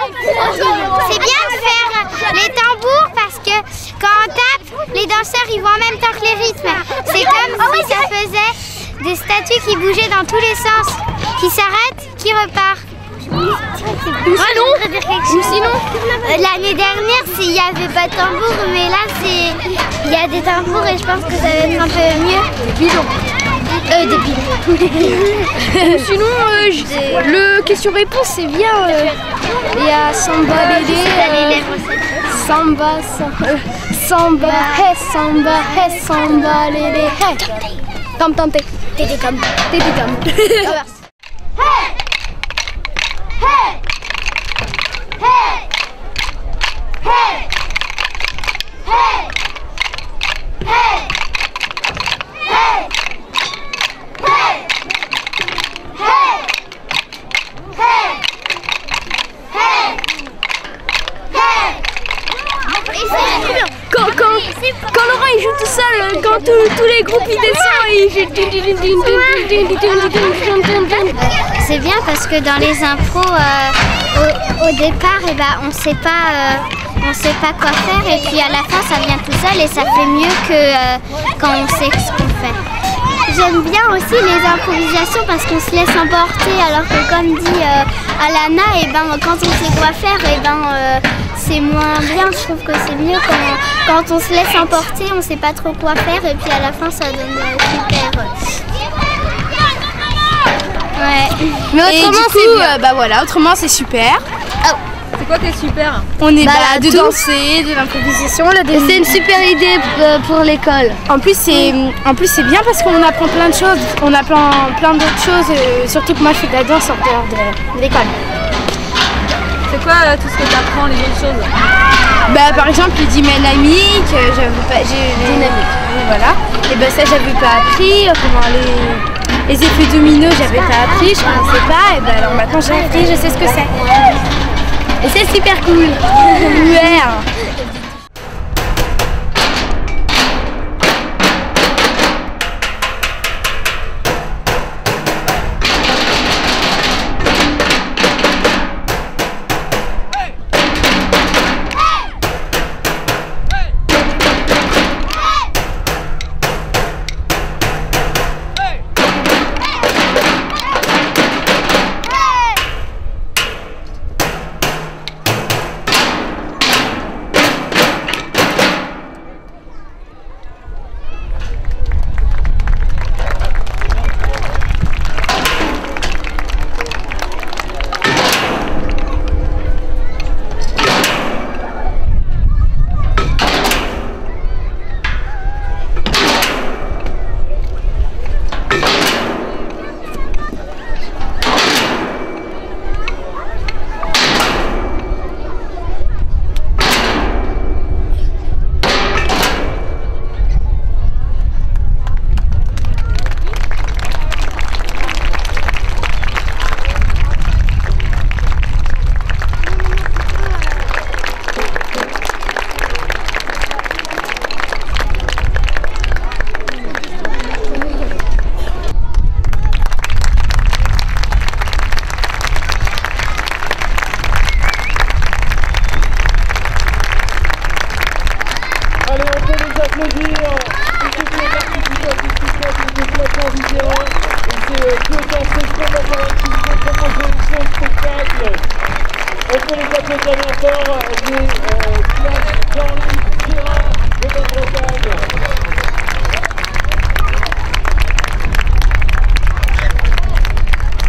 C'est bien de faire les tambours parce que quand on tape, les danseurs ils vont en même temps que les rythmes. C'est comme si ça faisait des statues qui bougeaient dans tous les sens, qui s'arrêtent, qui repartent. Sinon, l'année dernière, il n'y avait pas de tambour, mais là, il y a des tambours et je pense que ça va être un peu mieux. Sinon, le question-réponse, c'est bien. Il y a Samba Lélé, Samba, Samba, hey, Samba, hey, Samba Lélé, hey. Tam tam té, tété tam, tété tam. Hey! Hey! Hey! Hey! Hey! Hey! Hey! Quand Laurent il joue tout seul, quand tous les groupes ils descendent, c'est bien parce que dans les impros, au départ, on sait pas quoi faire et puis à la fin ça vient tout seul et ça fait mieux que quand on sait ce qu'on fait. J'aime bien aussi les improvisations parce qu'on se laisse emporter alors que comme dit Alana, quand on sait quoi faire, c'est moins bien. Je trouve que c'est mieux quand on se laisse emporter, on sait pas trop quoi faire et puis à la fin ça donne super. Ouais. Mais autrement c'est bien. Bah voilà, autrement c'est super. Oh. C'est quoi qui est super? On est de danser, de l'improvisation. C'est une super idée pour l'école. En plus c'est bien parce qu'on apprend plein de choses. On apprend plein d'autres choses. Surtout que moi je fais de la danse en dehors de l'école. C'est quoi tout ce que tu apprends, les autres choses? Bah par exemple les dynamiques, dynamique. Voilà. Et ça j'avais pas appris. Comment les effets dominos j'avais pas appris, je connaissais pas. Et alors maintenant j'ai appris, je sais ce que c'est. Et c'est super cool. Ouais.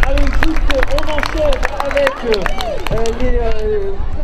Allez, juste on enchaîne avec les